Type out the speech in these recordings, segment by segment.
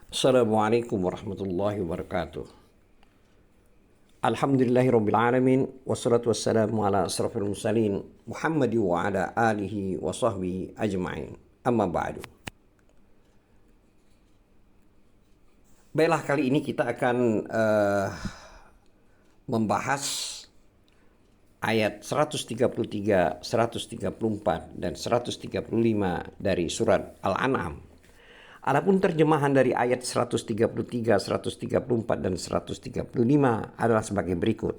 Assalamualaikum warahmatullahi wabarakatuh. Alhamdulillahirrabbilalamin. Wassalatu wassalamu ala asrafil mursalin Muhammadi wa ala alihi wa sahbihi ajma'in. Amma ba'du. Baiklah, kali ini kita akan membahas ayat 133, 134, dan 135 dari surat Al-An'am. Adapun terjemahan dari ayat 133, 134, dan 135 adalah sebagai berikut.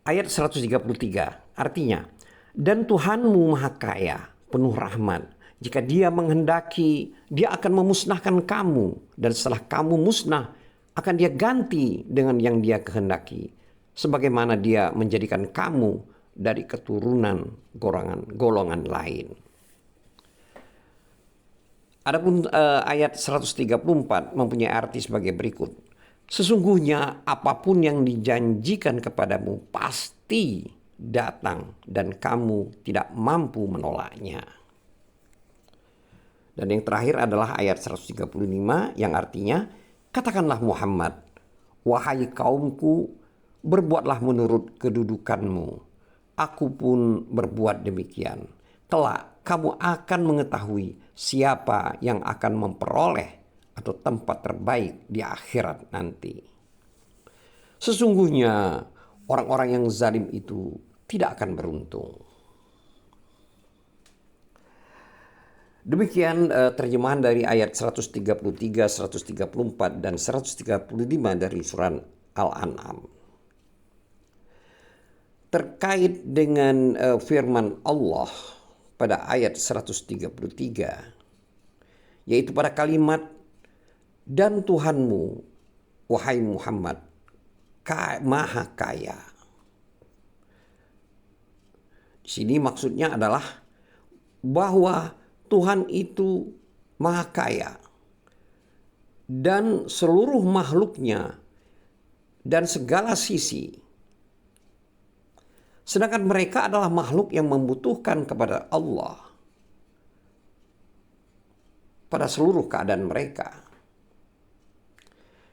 Ayat 133 artinya, dan Tuhanmu maha kaya, penuh rahmat. Jika dia menghendaki, dia akan memusnahkan kamu. Dan setelah kamu musnah, akan dia ganti dengan yang dia kehendaki. Sebagaimana dia menjadikan kamu dari keturunan golongan lain. Adapun ayat 134 mempunyai arti sebagai berikut. Sesungguhnya apapun yang dijanjikan kepadamu pasti datang dan kamu tidak mampu menolaknya. Dan yang terakhir adalah ayat 135 yang artinya, katakanlah Muhammad, wahai kaumku, berbuatlah menurut kedudukanmu. Aku pun berbuat demikian. Kelak kamu akan mengetahui siapa yang akan memperoleh atau tempat terbaik di akhirat nanti. Sesungguhnya orang-orang yang zalim itu tidak akan beruntung. Demikian terjemahan dari ayat 133, 134, dan 135 dari surat Al-An'am. Terkait dengan firman Allah pada ayat 133, yaitu pada kalimat, dan Tuhanmu, wahai Muhammad, maha kaya. Di sini maksudnya adalah bahwa Tuhan itu maha kaya dan seluruh makhluknya dan segala sisi. Sedangkan mereka adalah makhluk yang membutuhkan kepada Allah pada seluruh keadaan mereka.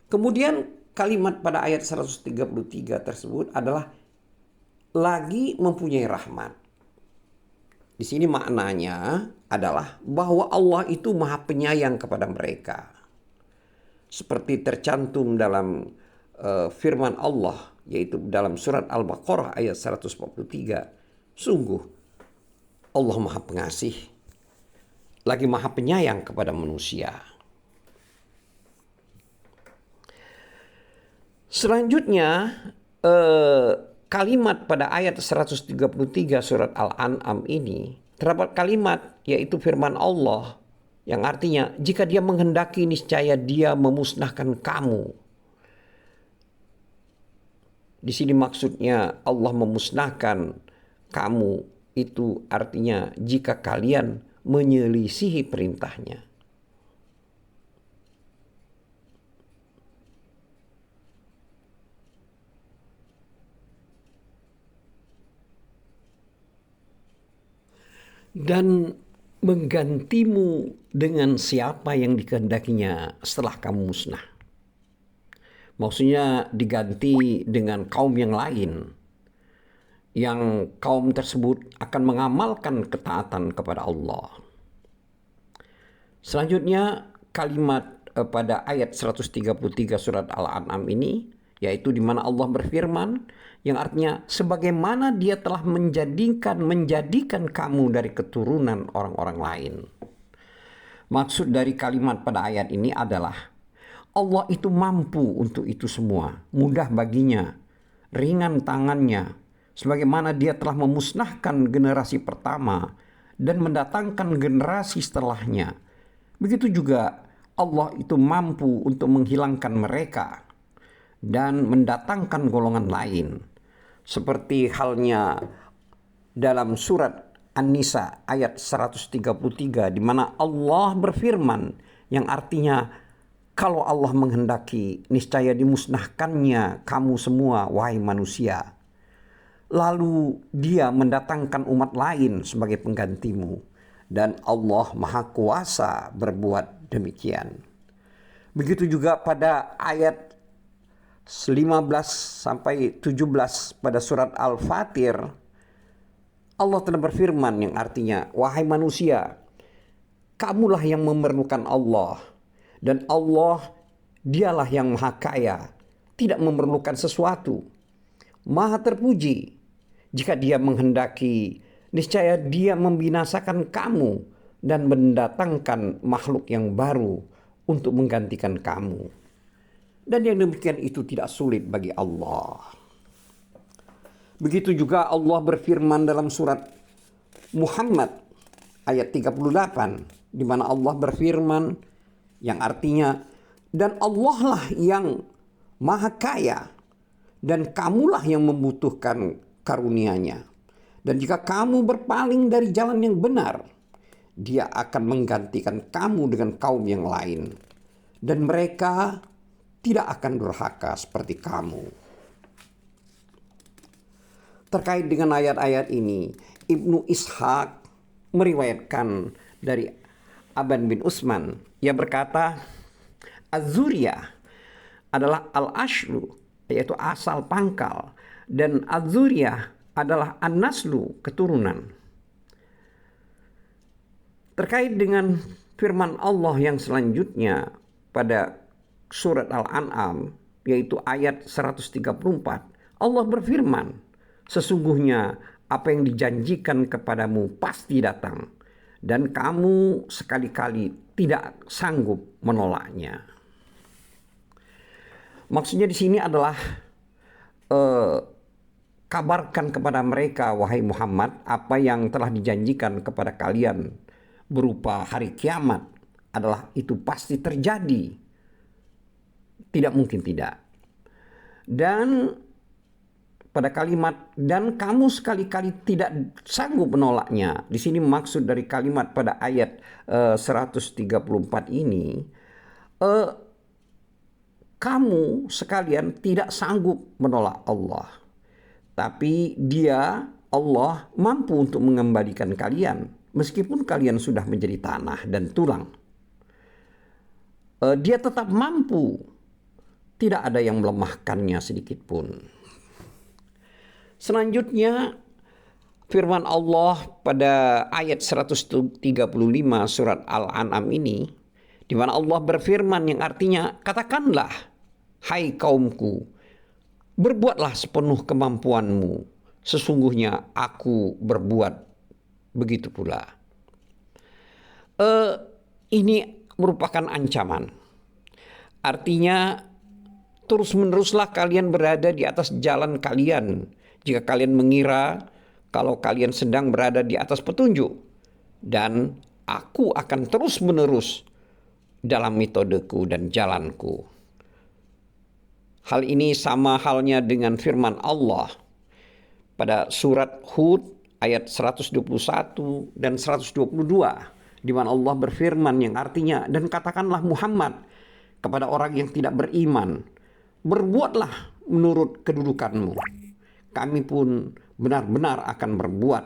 Kemudian kalimat pada ayat 133 tersebut adalah lagi mempunyai rahmat. Di sini maknanya adalah bahwa Allah itu maha penyayang kepada mereka. Seperti tercantum dalam firman Allah, yaitu dalam surat Al-Baqarah ayat 143. Sungguh Allah maha pengasih, lagi maha penyayang kepada manusia. Selanjutnya kalimat pada ayat 133 surat Al-An'am ini terdapat kalimat yaitu firman Allah yang artinya, jika dia menghendaki niscaya dia memusnahkan kamu. Di sini maksudnya Allah memusnahkan kamu itu artinya jika kalian menyelisihi perintahnya. Dan menggantimu dengan siapa yang dikehendakinya setelah kamu musnah. Maksudnya diganti dengan kaum yang lain, yang kaum tersebut akan mengamalkan ketaatan kepada Allah. Selanjutnya kalimat pada ayat 133 surat Al-An'am ini, yaitu di mana Allah berfirman yang artinya, sebagaimana dia telah menjadikan kamu dari keturunan orang-orang lain. Maksud dari kalimat pada ayat ini adalah Allah itu mampu untuk itu semua, mudah baginya, ringan tangannya, sebagaimana dia telah memusnahkan generasi pertama dan mendatangkan generasi setelahnya. Begitu juga Allah itu mampu untuk menghilangkan mereka dan mendatangkan golongan lain. Seperti halnya dalam surat An-Nisa ayat 133 di mana Allah berfirman yang artinya, kalau Allah menghendaki, niscaya dimusnahkannya kamu semua, wahai manusia. Lalu dia mendatangkan umat lain sebagai penggantimu. dan Allah Maha Kuasa berbuat demikian. Begitu juga pada ayat 15 sampai 17 pada surat Al-Fatir, Allah telah berfirman yang artinya, wahai manusia, kamulah yang memerlukan Allah, dan Allah dialah yang maha kaya, tidak memerlukan sesuatu, maha terpuji. Jika dia menghendaki, niscaya dia membinasakan kamu dan mendatangkan makhluk yang baru untuk menggantikan kamu. Dan yang demikian itu tidak sulit bagi Allah. Begitu juga Allah berfirman dalam surat Muhammad ayat 38, di mana Allah berfirman yang artinya, dan Allah lah yang maha kaya dan kamulah yang membutuhkan karunia-Nya. Dan jika kamu berpaling dari jalan yang benar, Dia akan menggantikan kamu dengan kaum yang lain, dan mereka tidak akan durhaka seperti kamu. Terkait dengan ayat-ayat ini, Ibnu Ishaq meriwayatkan dari Aban bin Usman. Ia berkata, Az-Zuriyah adalah al-ashlu, yaitu asal pangkal, dan Az-Zuriyah adalah an-naslu, keturunan. Terkait dengan firman Allah yang selanjutnya pada surat Al-An'am, yaitu ayat 134, Allah berfirman, sesungguhnya apa yang dijanjikan kepadamu pasti datang, dan kamu sekali-kali tidak sanggup menolaknya. Maksudnya di sini adalah kabarkan kepada mereka, wahai Muhammad, apa yang telah dijanjikan kepada kalian berupa hari kiamat adalah itu pasti terjadi. Tidak mungkin tidak. Dan pada kalimat dan kamu sekali-kali tidak sanggup menolaknya, di sini maksud dari kalimat pada ayat 134 ini, kamu sekalian tidak sanggup menolak Allah, tapi Dia, Allah, mampu untuk mengembalikan kalian meskipun kalian sudah menjadi tanah dan tulang. Dia tetap mampu, tidak ada yang melemahkannya sedikit pun. Selanjutnya firman Allah pada ayat 135 surat Al-An'am ini, di mana Allah berfirman yang artinya, katakanlah, hai kaumku, berbuatlah sepenuh kemampuanmu, sesungguhnya aku berbuat begitu pula. Ini merupakan ancaman. Artinya, terus-meneruslah kalian berada di atas jalan kalian jika kalian mengira kalau kalian sedang berada di atas petunjuk, dan aku akan terus-menerus dalam metodeku dan jalanku. Hal ini sama halnya dengan firman Allah pada surat Hud ayat 121 dan 122, di mana Allah berfirman yang artinya, dan katakanlah Muhammad kepada orang yang tidak beriman, berbuatlah menurut kedudukanmu, kami pun benar-benar akan berbuat,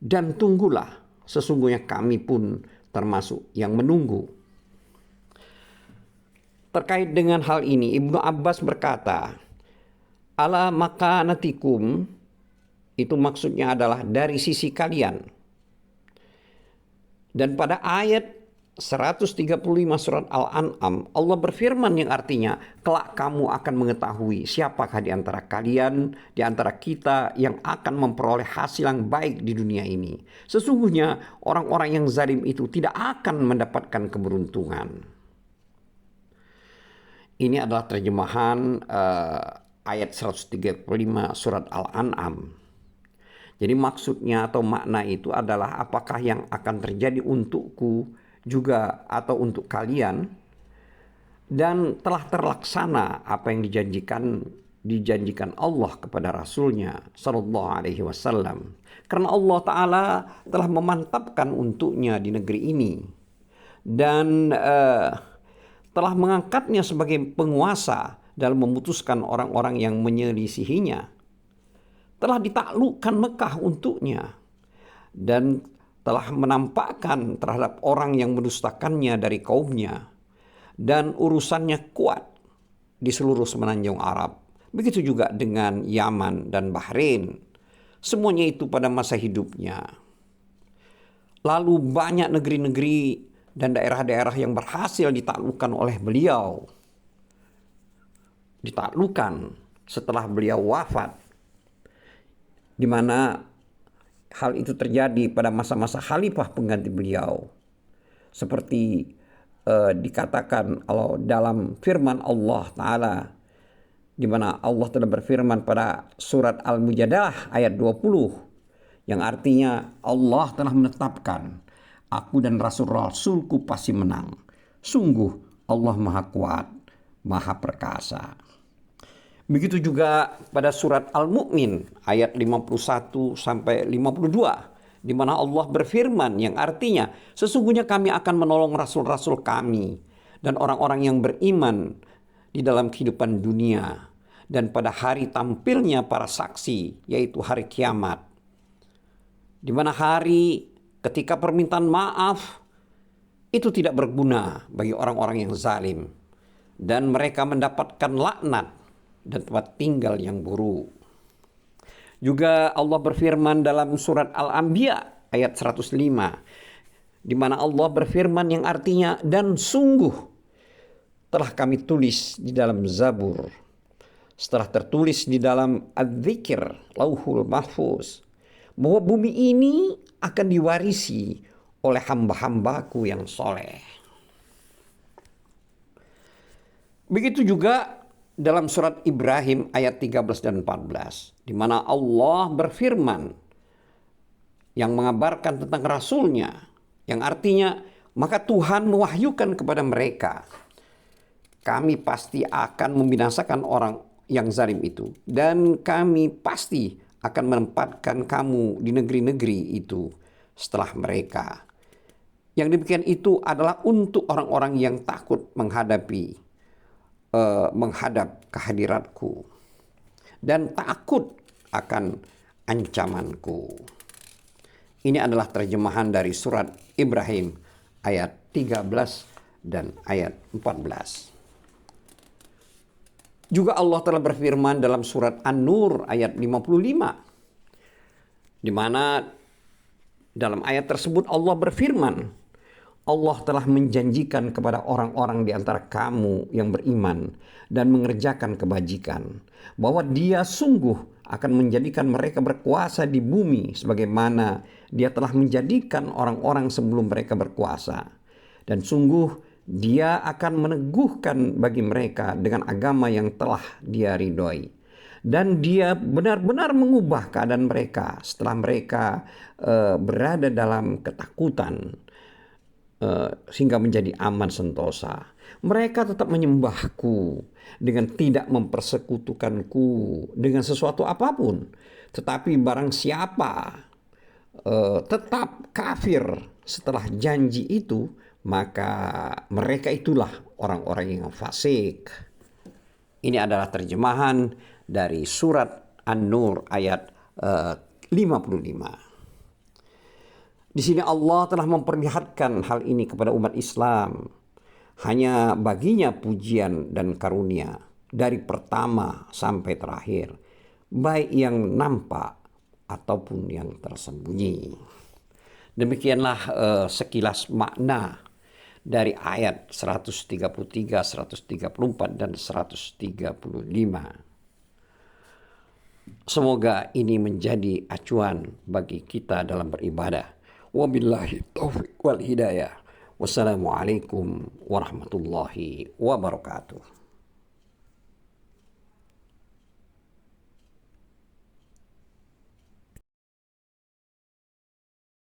dan tunggulah, sesungguhnya kami pun termasuk yang menunggu. Terkait dengan hal ini, Ibnu Abbas berkata, ala makanatikum, itu maksudnya adalah dari sisi kalian. Dan pada ayat 135 surat Al-An'am, Allah berfirman yang artinya, kelak kamu akan mengetahui siapakah di antara kalian, di antara kita yang akan memperoleh hasil yang baik di dunia ini. Sesungguhnya orang-orang yang zalim itu tidak akan mendapatkan keberuntungan. Ini adalah terjemahan ayat 135 surat Al-An'am. Jadi maksudnya atau makna itu adalah apakah yang akan terjadi untukku juga atau untuk kalian, dan telah terlaksana apa yang dijanjikan Allah kepada Rasulnya Sallallahu Alaihi Wasallam, karena Allah Ta'ala telah memantapkan untuknya di negeri ini dan telah mengangkatnya sebagai penguasa dalam memutuskan orang-orang yang menyelisihinya. Telah ditaklukkan Mekah untuknya, dan telah menampakkan terhadap orang yang mendustakannya dari kaumnya, dan urusannya kuat di seluruh semenanjung Arab. Begitu juga dengan Yaman dan Bahrain. Semuanya itu pada masa hidupnya. Lalu banyak negeri-negeri dan daerah-daerah yang berhasil ditaklukkan oleh beliau. Ditaklukkan setelah beliau wafat. Di mana hal itu terjadi pada masa-masa khalifah pengganti beliau. Seperti dikatakan dalam firman Allah Ta'ala, di mana Allah telah berfirman pada surat Al-Mujadalah ayat 20, yang artinya Allah telah menetapkan, aku dan Rasul-Rasulku pasti menang. Sungguh Allah Maha Kuat, Maha Perkasa. Begitu juga pada surat Al-Mu'min ayat 51 sampai 52, di mana Allah berfirman yang artinya, sesungguhnya kami akan menolong rasul-rasul kami dan orang-orang yang beriman di dalam kehidupan dunia dan pada hari tampilnya para saksi, yaitu hari kiamat, di mana hari ketika permintaan maaf itu tidak berguna bagi orang-orang yang zalim dan mereka mendapatkan laknat dan tempat tinggal yang buruk. Juga Allah berfirman dalam surat Al-Anbiya ayat 105, di mana Allah berfirman yang artinya, dan sungguh telah kami tulis di dalam Zabur, setelah tertulis di dalam Adz-Dzikr, Lauhul Mahfuz, bahwa bumi ini akan diwarisi oleh hamba-hambaku yang soleh. Begitu juga dalam surat Ibrahim ayat 13 dan 14, di mana Allah berfirman yang mengabarkan tentang Rasulnya, yang artinya, maka Tuhan mewahyukan kepada mereka, kami pasti akan membinasakan orang yang zalim itu, dan kami pasti akan menempatkan kamu di negeri-negeri itu setelah mereka. Yang demikian itu adalah untuk orang-orang yang takut menghadap kehadiratku dan takut akan ancamanku. Ini adalah terjemahan dari surat Ibrahim ayat 13 dan ayat 14. Juga Allah telah berfirman dalam surat An-Nur ayat 55, di mana dalam ayat tersebut Allah berfirman, Allah telah menjanjikan kepada orang-orang di antara kamu yang beriman dan mengerjakan kebajikan, bahwa Dia sungguh akan menjadikan mereka berkuasa di bumi sebagaimana Dia telah menjadikan orang-orang sebelum mereka berkuasa. Dan sungguh Dia akan meneguhkan bagi mereka dengan agama yang telah Dia ridhoi. Dan Dia benar-benar mengubah keadaan mereka setelah mereka berada dalam ketakutan, sehingga menjadi aman sentosa. Mereka tetap menyembahku dengan tidak mempersekutukanku dengan sesuatu apapun. Tetapi barang siapa tetap kafir setelah janji itu, maka mereka itulah orang-orang yang fasik. Ini adalah terjemahan dari surat An-Nur ayat 55. Di sini Allah telah memperlihatkan hal ini kepada umat Islam. Hanya baginya pujian dan karunia dari pertama sampai terakhir, baik yang nampak ataupun yang tersembunyi. Demikianlah sekilas makna dari ayat 133, 134, dan 135. Semoga ini menjadi acuan bagi kita dalam beribadah. Wabillahi taufiq wal hidayah. Wassalamualaikum warahmatullahi wabarakatuh.